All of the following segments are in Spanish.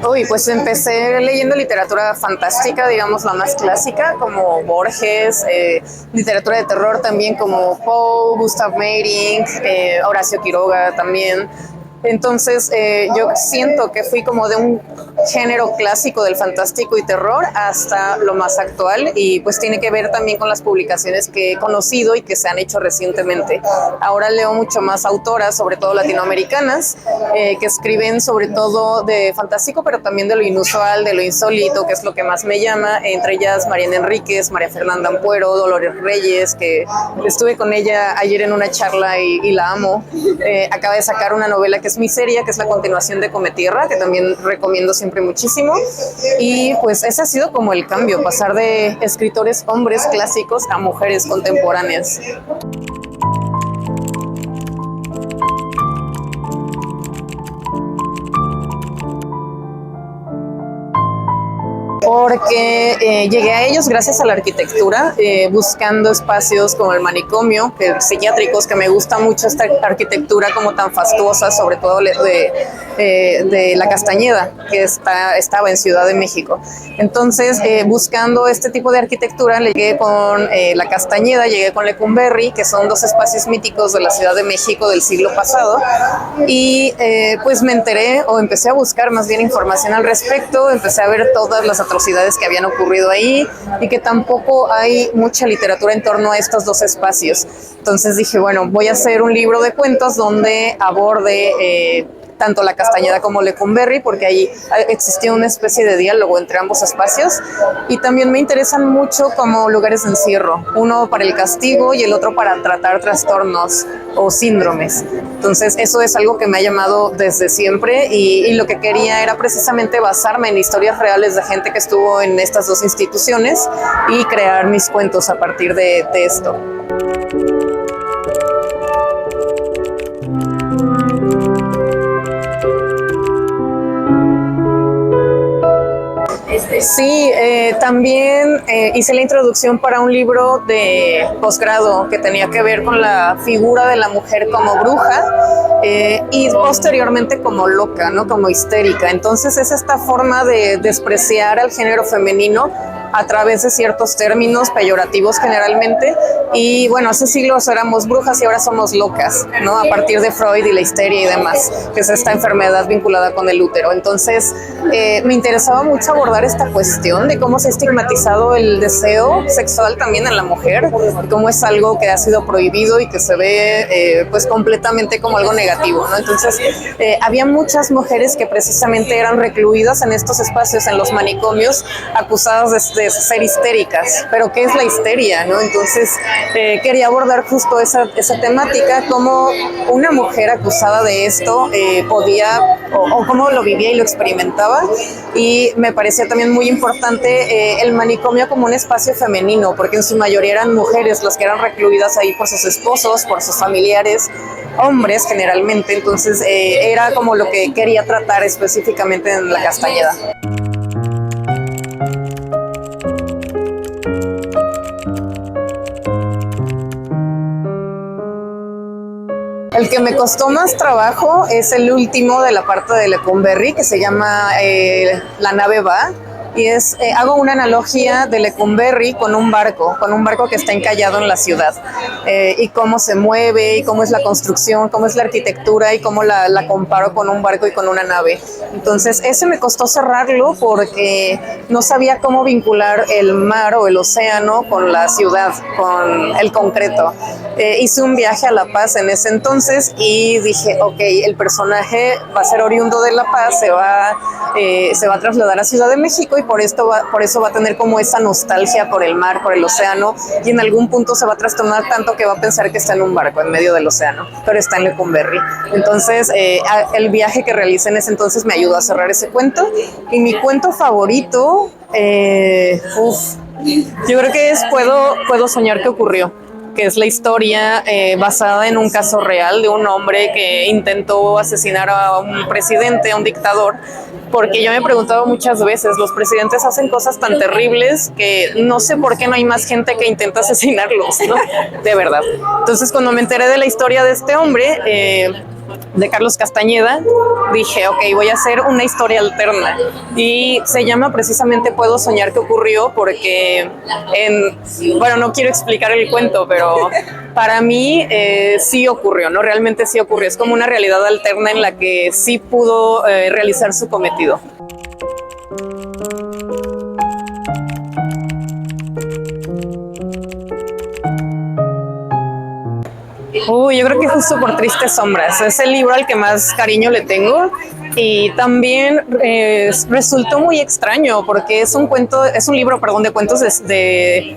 Uy, pues empecé leyendo literatura fantástica, digamos la más clásica, como Borges, literatura de terror también como Poe, Gustav Meyrink, Horacio Quiroga también. Entonces, yo siento que fui como de un género clásico del fantástico y terror hasta lo más actual, y pues tiene que ver también con las publicaciones que he conocido y que se han hecho recientemente. Ahora leo mucho más autoras, sobre todo latinoamericanas, que escriben sobre todo de fantástico, pero también de lo inusual, de lo insólito, que es lo que más me llama, entre ellas Mariana Enríquez, María Fernanda Ampuero, Dolores Reyes, que estuve con ella ayer en una charla y la amo. Acaba de sacar una novela que es Miseria, que es la continuación de Cometierra, que también recomiendo siempre muchísimo. Y pues ese ha sido como el cambio, pasar de escritores hombres clásicos a mujeres contemporáneas. Porque llegué a ellos gracias a la arquitectura, buscando espacios como el manicomio, psiquiátricos, que me gusta mucho esta arquitectura como tan fastuosa, sobre todo de la Castañeda, que estaba en Ciudad de México. Entonces, buscando este tipo de arquitectura, llegué con la Castañeda, llegué con Lecumberri, que son dos espacios míticos de la Ciudad de México del siglo pasado, y pues me enteré, o empecé a buscar más bien información al respecto, empecé a ver todas las atrocidades que habían ocurrido ahí, y que tampoco hay mucha literatura en torno a estos dos espacios. Entonces dije, bueno, voy a hacer un libro de cuentos donde aborde tanto la Castañeda como Lecumberri, porque ahí existía una especie de diálogo entre ambos espacios, y también me interesan mucho como lugares de encierro, uno para el castigo y el otro para tratar trastornos o síndromes. Entonces eso es algo que me ha llamado desde siempre, y lo que quería era precisamente basarme en historias reales de gente que estuvo en estas dos instituciones y crear mis cuentos a partir de esto. Sí, también hice la introducción para un libro de posgrado que tenía que ver con la figura de la mujer como bruja, y posteriormente como loca, ¿no? Como histérica. Entonces es esta forma de despreciar al género femenino a través de ciertos términos peyorativos generalmente, y bueno, hace siglos éramos brujas y ahora somos locas, ¿no? A partir de Freud y la histeria y demás, que es esta enfermedad vinculada con el útero. Entonces me interesaba mucho abordar esta cuestión de cómo se ha estigmatizado el deseo sexual también en la mujer, y cómo es algo que ha sido prohibido y que se ve pues completamente como algo negativo, ¿no? Entonces había muchas mujeres que precisamente eran recluidas en estos espacios, en los manicomios, acusadas de ser histéricas. Pero ¿qué es la histeria, no? Entonces quería abordar justo esa temática, cómo una mujer acusada de esto podía, o cómo lo vivía y lo experimentaba. Y me parecía también muy importante el manicomio como un espacio femenino, porque en su mayoría eran mujeres las que eran recluidas ahí por sus esposos, por sus familiares, hombres generalmente. Entonces era como lo que quería tratar específicamente en la Castañeda. El que me costó más trabajo es el último de la parte de Lecumberri, que se llama La nave va, y hago una analogía de Lecumberri con un barco que está encallado en la ciudad, y cómo se mueve, y cómo es la construcción, cómo es la arquitectura, y cómo la comparo con un barco y con una nave. Entonces ese me costó cerrarlo porque no sabía cómo vincular el mar o el océano con la ciudad, con el concreto. Hice un viaje a La Paz en ese entonces y dije, ok, el personaje va a ser oriundo de La Paz, se va a trasladar a Ciudad de México, y por eso va a tener como esa nostalgia por el mar, por el océano, y en algún punto se va a trastornar tanto que va a pensar que está en un barco en medio del océano, pero está en Lecumberri. Entonces el viaje que realicé en ese entonces me ayudó a cerrar ese cuento. Y mi cuento favorito, yo creo que es Puedo soñar que ocurrió, que es la historia basada en un caso real de un hombre que intentó asesinar a un presidente, a un dictador, porque yo me he preguntado muchas veces, los presidentes hacen cosas tan terribles que no sé por qué no hay más gente que intenta asesinarlos, ¿no? De verdad. Entonces, cuando me enteré de la historia de este hombre, de Carlos Castañeda, dije, ok, voy a hacer una historia alterna. Y se llama precisamente Puedo soñar que ocurrió, porque, bueno, no quiero explicar el cuento, pero para mí sí ocurrió, ¿no? Realmente sí ocurrió. Es como una realidad alterna en la que sí pudo realizar su cometido. Yo creo que justo por Tristes Sombras. Es el libro al que más cariño le tengo. Y también resultó muy extraño porque es un libro, perdón, de cuentos de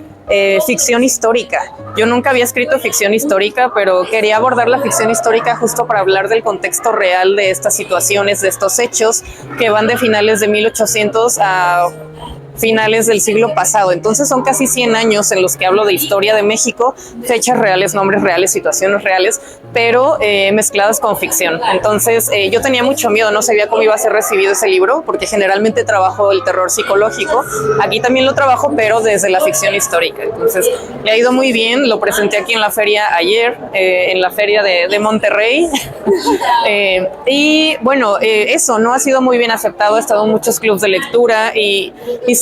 ficción histórica. Yo nunca había escrito ficción histórica, pero quería abordar la ficción histórica justo para hablar del contexto real de estas situaciones, de estos hechos que van de finales de 1800 a finales del siglo pasado. Entonces son casi 100 años en los que hablo de historia de México, fechas reales, nombres reales, situaciones reales, pero mezcladas con ficción. Entonces yo tenía mucho miedo, no sabía cómo iba a ser recibido ese libro, porque generalmente trabajo el terror psicológico. Aquí también lo trabajo, pero desde la ficción histórica. Entonces le ha ido muy bien, lo presenté aquí en la feria ayer, en la feria de Monterrey. Y bueno, eso no ha sido muy bien aceptado, ha estado en muchos clubs de lectura y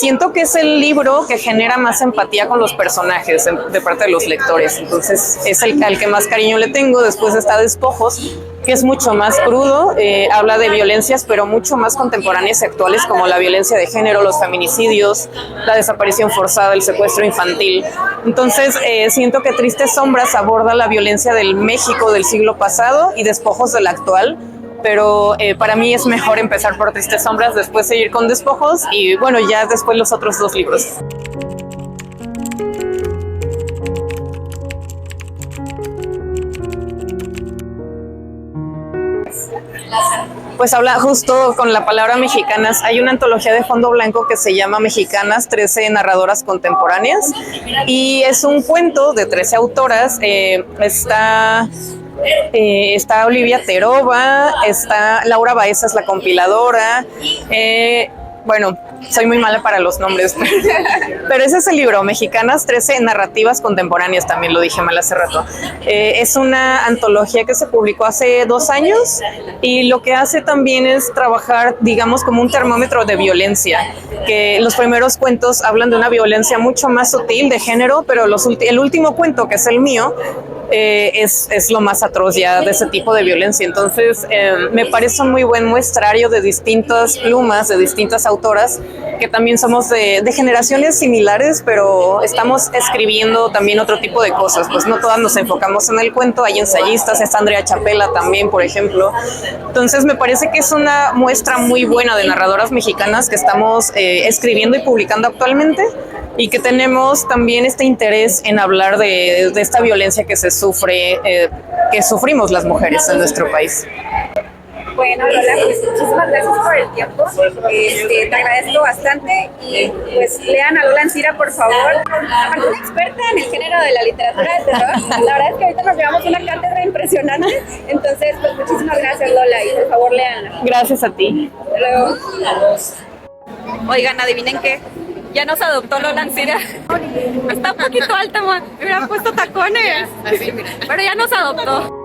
siento que es el libro que genera más empatía con los personajes de parte de los lectores. Entonces es al que más cariño le tengo. Después está Despojos, que es mucho más crudo, habla de violencias, pero mucho más contemporáneas y actuales, como la violencia de género, los feminicidios, la desaparición forzada, el secuestro infantil. Entonces siento que Tristes Sombras aborda la violencia del México del siglo pasado y Despojos del actual, pero para mí es mejor empezar por Tristes Sombras, después seguir con Despojos y bueno, ya después los otros dos libros. Pues habla justo con la palabra mexicanas. Hay una antología de fondo blanco que se llama Mexicanas, 13 narradoras contemporáneas, y es un cuento de 13 autoras. Está Olivia Terova, está Laura Baeza, es la compiladora. Bueno, soy muy mala para los nombres, pero ese es el libro, Mexicanas, 13 narrativas contemporáneas, también lo dije mal hace rato. Es una antología que se publicó hace 2 años y lo que hace también es trabajar, digamos, como un termómetro de violencia, que los primeros cuentos hablan de una violencia mucho más sutil de género, pero el último cuento, que es el mío, es lo más atroz ya de ese tipo de violencia. Entonces me parece un muy buen muestrario de distintas plumas, de distintas autoras, que también somos de generaciones similares, pero estamos escribiendo también otro tipo de cosas. Pues no todas nos enfocamos en el cuento, hay ensayistas, está Andrea Chapela también, por ejemplo. Entonces me parece que es una muestra muy buena de narradoras mexicanas que estamos escribiendo y publicando actualmente, y que tenemos también este interés en hablar de esta violencia que se sufre, que sufrimos las mujeres en nuestro país. Bueno, Lola, pues muchísimas gracias por el tiempo. Te agradezco bastante y pues lean a Lola Ancira, por favor. Aparte, una experta en el género de la literatura de terror. La verdad es que ahorita nos llevamos una cátedra impresionante. Entonces, pues muchísimas gracias, Lola, y por favor leanla. Gracias a ti. Hasta luego. Oigan, adivinen qué. Ya nos adoptó Lola Ancira. Está un poquito alta, me hubiera puesto tacones. Pero ya nos adoptó.